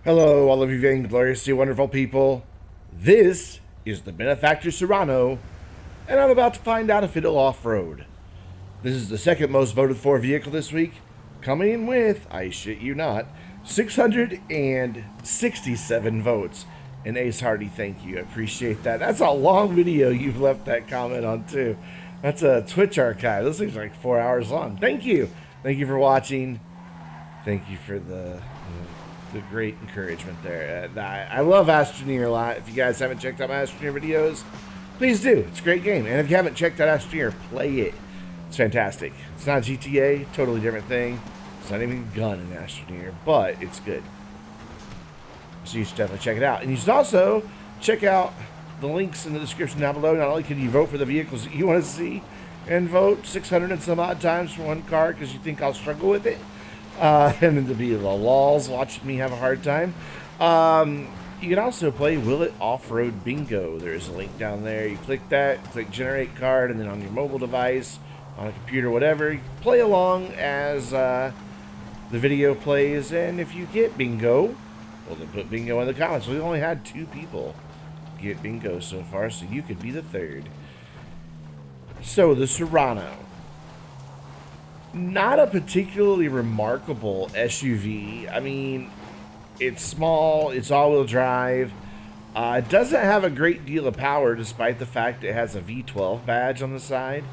Hello, all of you vaingloriously wonderful people. This is the Benefactor Serrano, and I'm about to find out if it'll off-road. This is the second most voted for vehicle this week, coming in with, I shit you not, 667 votes. And Ace Hardy, thank you. I appreciate that. That's a long video you've left that comment on, too. That's a Twitch archive. This thing's like 4 hours long. Thank you. Thank you for watching. Thank you for the great encouragement there. I love Astroneer a lot. If you guys haven't checked out my Astroneer videos, please do. It's a great game. And if you haven't checked out Astroneer, play it. It's fantastic. It's not GTA, totally different thing. It's not even a gun in Astroneer, but it's good. So you should definitely check it out. And you should also check out the links in the description down below. Not only can you vote for the vehicles that you want to see and vote 600 and some odd times for one car because you think I'll struggle with it, and then to be the lols watching me have a hard time. You can also play Will It Off-Road Bingo. There's a link down there. You click that, click generate card, and then on your mobile device, on a computer, whatever, you play along as the video plays. And if you get bingo, well, then put bingo in the comments. We only had 2 people get bingo so far, so you could be the 3rd. So the Serrano, not a particularly remarkable SUV. I mean, it's small, it's all-wheel drive. It doesn't have a great deal of power despite the fact it has a V12 badge on the side.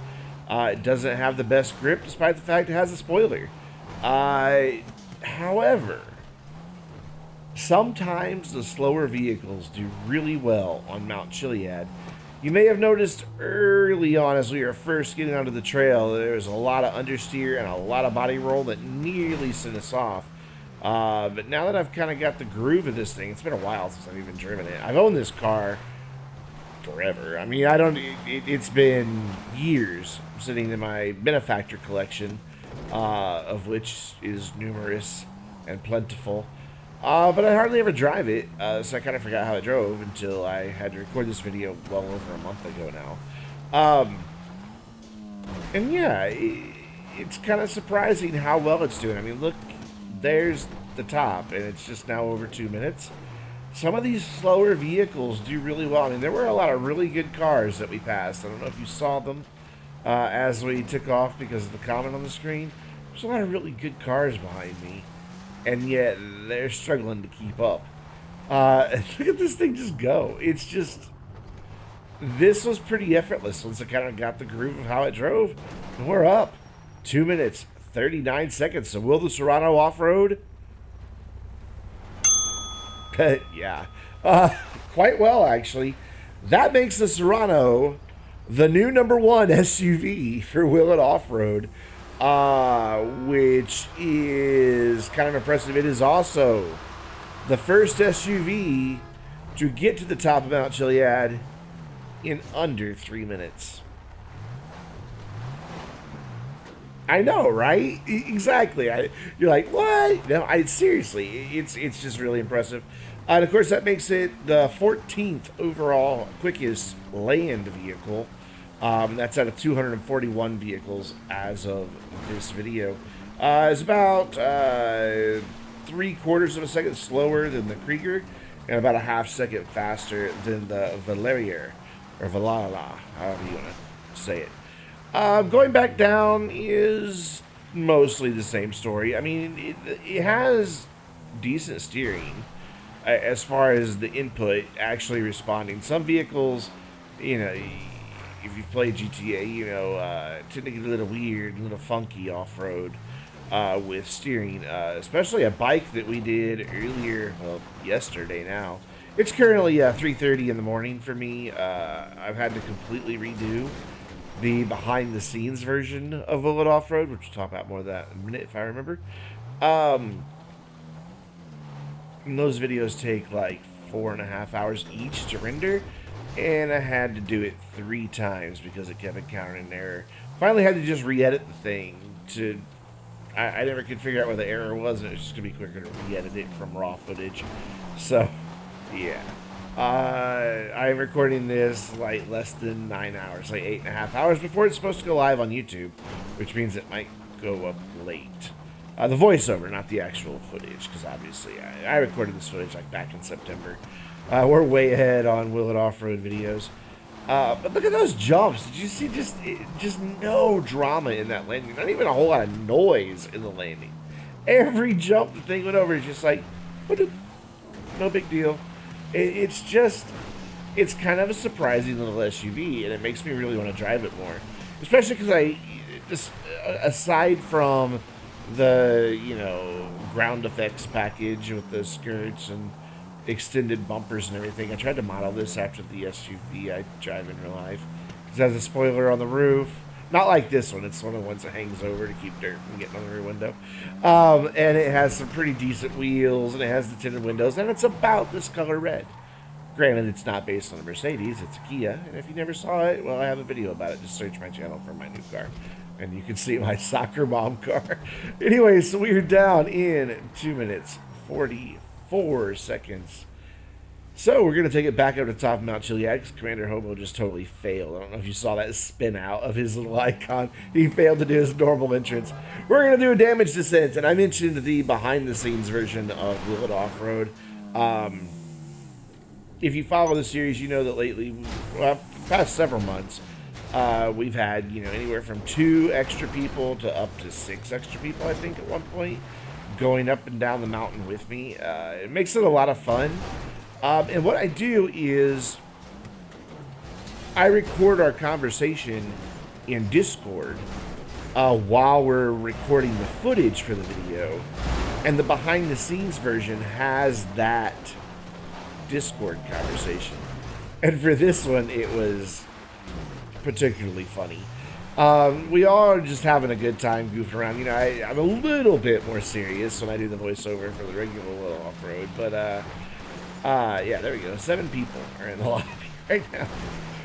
It doesn't have the best grip despite the fact it has a spoiler. However, sometimes the slower vehicles do really well on Mount Chiliad. You may have noticed early on as we were first getting onto the trail, there was a lot of understeer and a lot of body roll that nearly sent us off. But now that I've kind of got the groove of this thing, it's been a while since I've even driven it. I've owned this car forever. I mean, it's been years sitting in my Benefactor collection, of which is numerous and plentiful. But I hardly ever drive it, so I kind of forgot how it drove until I had to record this video well over a month ago now. And yeah, it's kind of surprising how well it's doing. I mean, look, there's the top, and it's just now over 2 minutes. Some of these slower vehicles do really well. I mean, there were a lot of really good cars that we passed. I don't know if you saw them as we took off because of the comment on the screen. There's a lot of really good cars behind me. And yet, they're struggling to keep up. Look at this thing just go. It's just... This was pretty effortless once I kind of got the groove of how it drove. And we're up. 2 minutes, 39 seconds. So will the Serrano off-road? Yeah. Quite well, actually. That makes the Serrano the new #1 SUV for Will It Off-Road. Which is kind of impressive. It is also the first SUV to get to the top of Mount Chiliad in under 3 minutes. I know, right? Exactly. You're like, what? No, seriously, it's just really impressive. And of course, that makes it the 14th overall quickest land vehicle. That's out of 241 vehicles as of this video. It's about 3/4 of a second slower than the Krieger, and about a half second faster than the Valerier, or Valhalla, however you want to say it. Going back down is mostly the same story. I mean, it has decent steering as far as the input actually responding. Some vehicles, you know, if you've played GTA, you know, tend to get a little weird, a little funky off-road with steering, especially a bike that we did earlier, well, yesterday now. It's currently 3:30 in the morning for me. I've had to completely redo the behind-the-scenes version of Will It Off-Road, which we'll talk about more of that in a minute if I remember. And those videos take like 4.5 hours each to render. And I had to do it 3 times because it kept encountering an error. Finally had to just re-edit the thing to... I never could figure out where the error was, and it was just going to be quicker to re-edit it from raw footage. So, yeah. I'm recording this like less than 9 hours, like 8.5 hours before it's supposed to go live on YouTube, which means it might go up late. The voiceover, not the actual footage, because obviously I recorded this footage like back in September. We're way ahead on Will It Off-Road videos. But look at those jumps. Did you see just no drama in that landing? Not even a whole lot of noise in the landing. Every jump the thing went over is just like, no big deal. It's kind of a surprising little SUV, and it makes me really want to drive it more. Especially because aside from the, ground effects package with the skirts and extended bumpers and everything, I tried to model this after the SUV I drive in real life. It has a spoiler on the roof. Not like this one. It's one of the ones that hangs over to keep dirt from getting on the rear window. And it has some pretty decent wheels, and it has the tinted windows, and it's about this color red. Granted, it's not based on a Mercedes, it's a Kia, and if you never saw it, well, I have a video about it. Just search my channel for my new car, and you can see my soccer mom car. Anyway, so we're down in 2 minutes, 44 seconds. So we're going to take it back up to the top of Mount Chiliad, because Commander Hobo just totally failed. I don't know if you saw that spin out of his little icon. He failed to do his normal entrance. We're going to do a damage descent, and I mentioned the behind-the-scenes version of Will It Off-Road. If you follow the series, you know that lately, well, past several months, we've had, anywhere from 2 extra people to up to 6 extra people, I think, at one point, going up and down the mountain with me. It makes it a lot of fun. And what I do is I record our conversation in Discord while we're recording the footage for the video, and the behind-the-scenes version has that Discord conversation. And for this one, it was particularly funny. We all are just having a good time goofing around. I'm a little bit more serious when I do the voiceover for the regular Will Off-Road, but yeah, there we go. 7 people are in the lobby right now,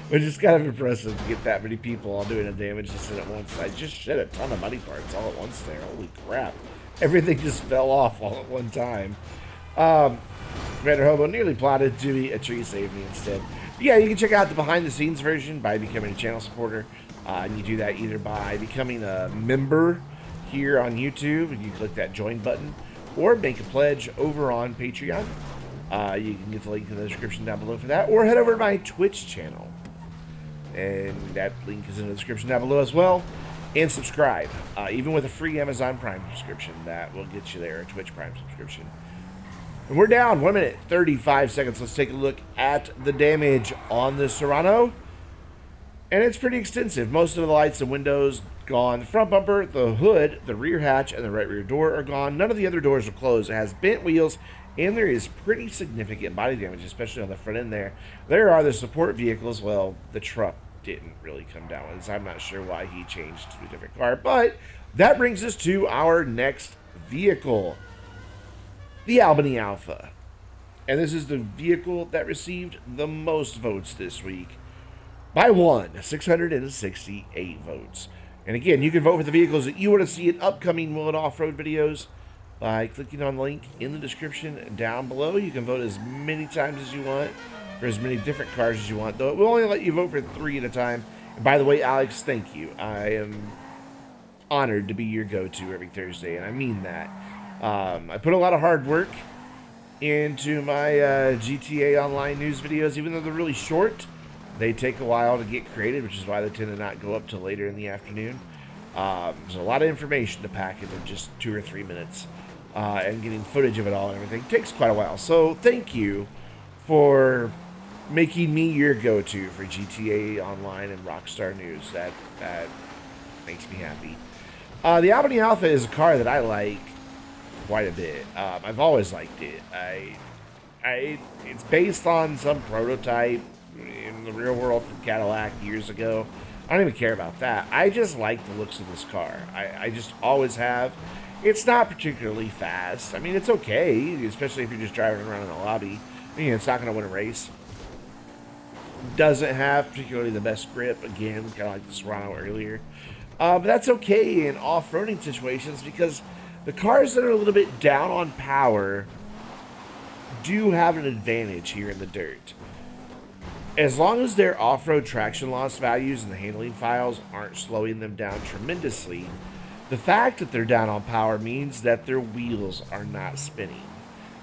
which is kind of impressive to get that many people all doing a damage descent at once. I just shed a ton of money parts all at once there. Holy crap. Everything just fell off all at one time. Commander Hobo nearly plotted to be a tree saved me instead. But yeah, you can check out the behind-the-scenes version by becoming a channel supporter. And you do that either by becoming a member here on YouTube, and you click that join button, or make a pledge over on Patreon. You can get the link in the description down below for that, or head over to my Twitch channel, and that link is in the description down below as well. And subscribe, even with a free Amazon Prime subscription, that will get you there, a Twitch Prime subscription. And we're down 1 minute 35 seconds. Let's take a look at the damage on the Serrano, and it's pretty extensive. Most of the lights and windows gone. The front bumper, the hood, the rear hatch, and the right rear door are gone. None of the other doors are closed. It has bent wheels, and there is pretty significant body damage, especially on the front end there. There are the support vehicles. Well, the truck didn't really come down with this. I'm not sure why he changed to a different car, but that brings us to our next vehicle, the Albany Alpha. And this is the vehicle that received the most votes this week by 668 votes. And again, you can vote for the vehicles that you want to see in upcoming Will It Off-Road videos by clicking on the link in the description down below. You can vote as many times as you want for as many different cars as you want, though it will only let you vote for 3 at a time. And by the way, Alex, thank you. I am honored to be your go-to every Thursday, and I mean that. I put a lot of hard work into my GTA Online news videos, even though they're really short. They take a while to get created, which is why they tend to not go up till later in the afternoon. There's a lot of information to pack into just 2 or 3 minutes, and getting footage of it all and everything takes quite a while. So thank you for making me your go-to for GTA Online and Rockstar News. That makes me happy. The Albany Alpha is a car that I like quite a bit. I've always liked it. It's based on some prototype in the real world from Cadillac years ago. I don't even care about that. I just like the looks of this car. I just always have. It's not particularly fast. I mean, it's okay, especially if you're just driving around in a lobby. It's not going to win a race. Doesn't have particularly the best grip. Again, kind of like the Serrano earlier. But that's okay in off-roading situations, because the cars that are a little bit down on power do have an advantage here in the dirt. As long as their off-road traction loss values and the handling files aren't slowing them down tremendously, The fact that they're down on power means that their wheels are not spinning.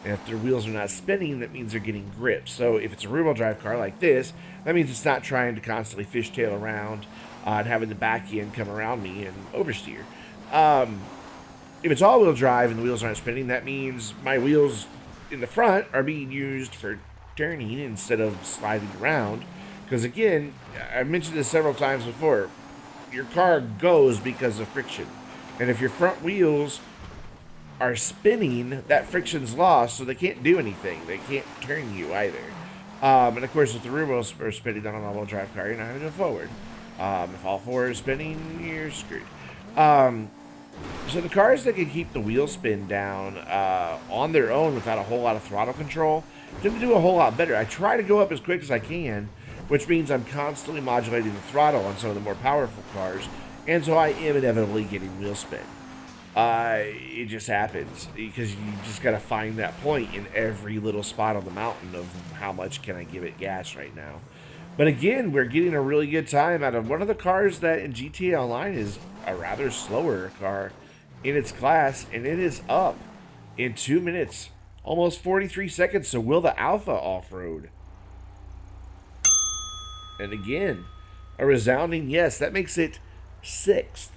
And if their wheels are not spinning, that means they're getting grip. So if it's a rear-wheel drive car like this, that means it's not trying to constantly fishtail around and having the back end come around me and oversteer. If it's all-wheel drive and the wheels aren't spinning, that means my wheels in the front are being used for turning instead of sliding around. Because again, I've mentioned this several times before, your car goes because of friction. And if your front wheels are spinning, that friction's lost, so they can't do anything. They can't turn you either. And of course, if the rear wheels are spinning on an all-wheel drive car, you're not going to go forward. If all four are spinning, you're screwed. So the cars that can keep the wheel spin down on their own without a whole lot of throttle control tend to do a whole lot better. I try to go up as quick as I can, which means I'm constantly modulating the throttle on some of the more powerful cars, and so I am inevitably getting wheel spin. It just happens because you just got to find that point in every little spot on the mountain of how much can I give it gas right now. But again, we're getting a really good time out of one of the cars that in GTA Online is a rather slower car in its class, and it is up in 2 minutes, almost 43 seconds. So will the Alpha Offroad? And again, a resounding yes. That makes it 6th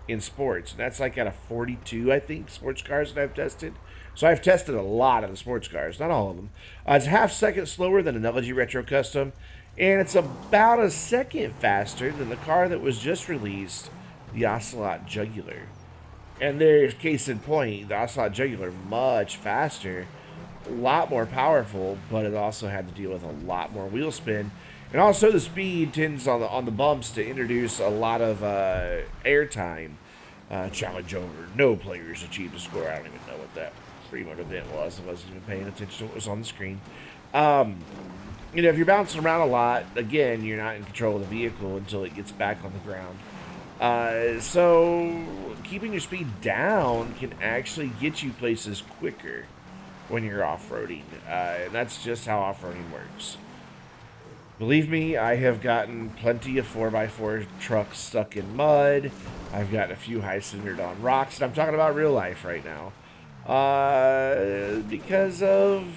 in sports. And that's like out of 42, I think, sports cars that I've tested. So I've tested a lot of the sports cars, not all of them. It's half second slower than an LG Retro Custom, and it's about a second faster than the car that was just released, the Ocelot Jugular. And there's case in point, the Ocelot Jugular, much faster, a lot more powerful, but it also had to deal with a lot more wheel spin. And also the speed tends on the bumps to introduce a lot of airtime. Challenge over. No players achieved a score. I don't even know what that three-mode event was. I wasn't even paying attention to what was on the screen. You know, if you're bouncing around a lot, again, you're not in control of the vehicle until it gets back on the ground. So keeping your speed down can actually get you places quicker when you're off-roading. And that's just how off-roading works. Believe me, I have gotten plenty of 4x4 trucks stuck in mud. I've gotten a few high-centered on rocks, and I'm talking about real life right now. Because of,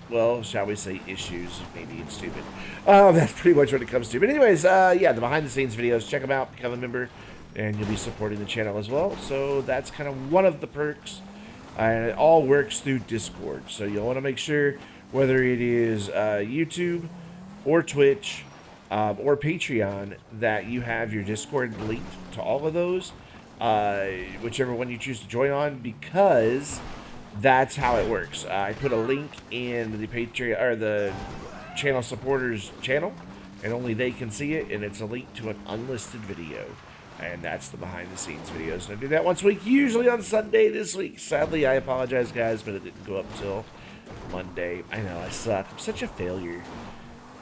well, shall we say issues, maybe it's stupid. That's pretty much what it comes to. But anyways, yeah, the behind-the-scenes videos, check them out, become a member, and you'll be supporting the channel as well. So that's kind of one of the perks. And it all works through Discord. So you'll want to make sure, whether it is YouTube, or Twitch, or Patreon, that you have your Discord linked to all of those, whichever one you choose to join on, because that's how it works. I put a link in the Patreon or the channel supporters channel, and only they can see it, and it's a link to an unlisted video, and that's the behind the scenes videos. And I do that once a week, usually on Sunday. This week, sadly, I apologize, guys, but it didn't go up till Monday. I know, I suck. I'm such a failure.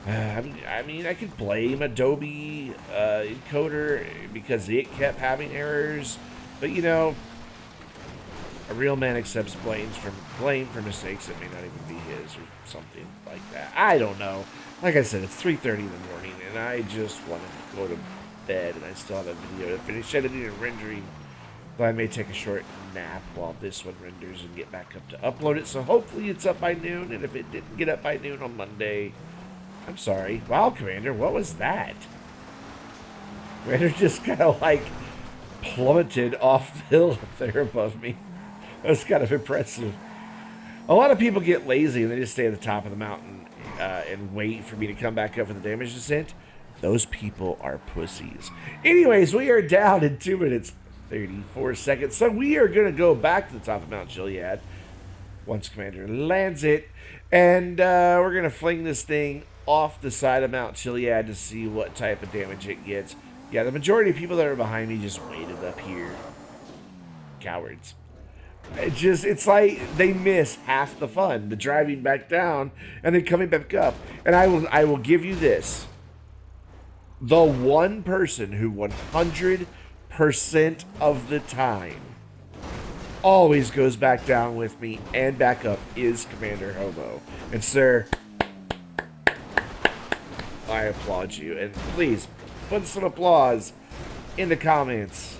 I mean, I could blame Adobe Encoder because it kept having errors, but you know, a real man accepts blame for mistakes that may not even be his or something like that. I don't know. Like I said, it's 3:30 in the morning, and I just wanted to go to bed, and I still have a video to finish editing and rendering. But I may take a short nap while this one renders and get back up to upload it. So hopefully it's up by noon, and if it didn't get up by noon on Monday, I'm sorry. Wow, Commander, what was that? Commander just kind of like plummeted off the hill up there above me. That was kind of impressive. A lot of people get lazy and they just stay at the top of the mountain and wait for me to come back up for the damage descent. Those people are pussies. Anyways, we are down in 2 minutes, 34 seconds. So we are going to go back to the top of Mount Chiliad once Commander lands it. And we're going to fling this thing off the side of Mount Chiliad to see what type of damage it gets. Yeah, the majority of people that are behind me just waited up here. Cowards. It's like they miss half the fun, the driving back down and then coming back up. And I will give you this. The one person who 100% of the time always goes back down with me and back up is Commander Hobo. And sir, I applaud you. And please, put some applause in the comments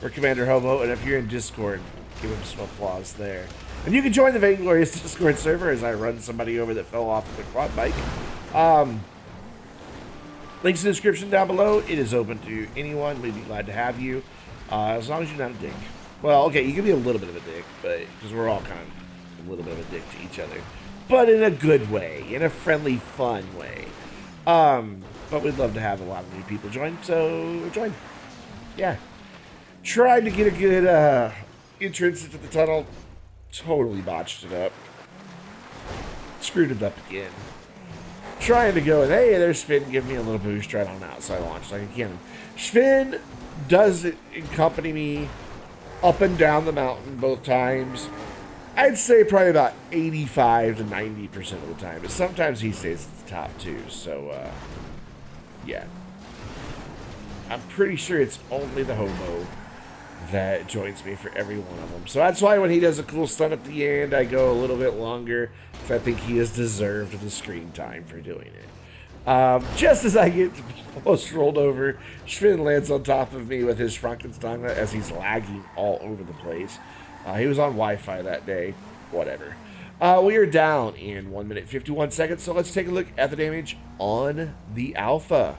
or Commander Hobo, and if you're in Discord, give him some applause there. And you can join the Vainglorious Discord server as I run somebody over that fell off the quad bike. Links in the description down below. It is open to anyone. We'd be glad to have you, as long as you're not a dick. Well, okay, you can be a little bit of a dick, but because we're all kind of a little bit of a dick to each other, but in a good way, in a friendly, fun way. But we'd love to have a lot of new people join, so join. Yeah. Tried to get a good entrance into the tunnel. Totally botched it up. Screwed it up again. Trying to go, and hey, there's Finn giving me a little boost right on out, so I launched like a cannon. Finn does accompany me up and down the mountain both times. I'd say probably about 85 to 90% of the time, but sometimes he stays at the top too, so yeah. I'm pretty sure it's only the hobo that joins me for every one of them. So that's why when he does a cool stunt at the end, I go a little bit longer, because I think he has deserved the screen time for doing it. Just as I get almost rolled over, Schwinn lands on top of me with his Frankenstein as he's lagging all over the place. He was on Wi-Fi that day. Whatever. We are down in 1 minute 51 seconds, so let's take a look at the damage on the Alpha.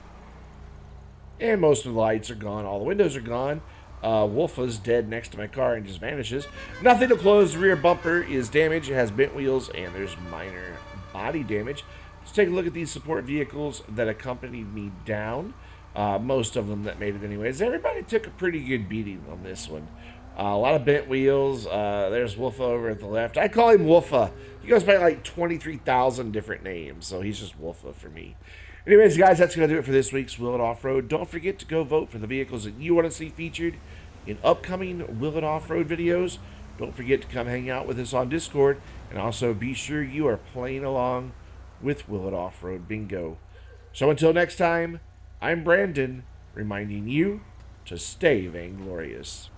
And most of the lights are gone. All the windows are gone. Wolfa's dead next to my car and just vanishes. Nothing to close. The rear bumper is damaged. It has bent wheels, and there's minor body damage. Let's take a look at these support vehicles that accompanied me down. Most of them that made it anyways. Everybody took a pretty good beating on this one. A lot of bent wheels. There's Wolfa over at the left. I call him Wolfa. He goes by like 23,000 different names, so he's just Wolfa for me. Anyways, guys, that's going to do it for this week's Will It Off-Road. Don't forget to go vote for the vehicles that you want to see featured in upcoming Will It Off-Road videos. Don't forget to come hang out with us on Discord, and also be sure you are playing along with Will It Off-Road Bingo. So until next time, I'm Brandon, reminding you to stay vainglorious.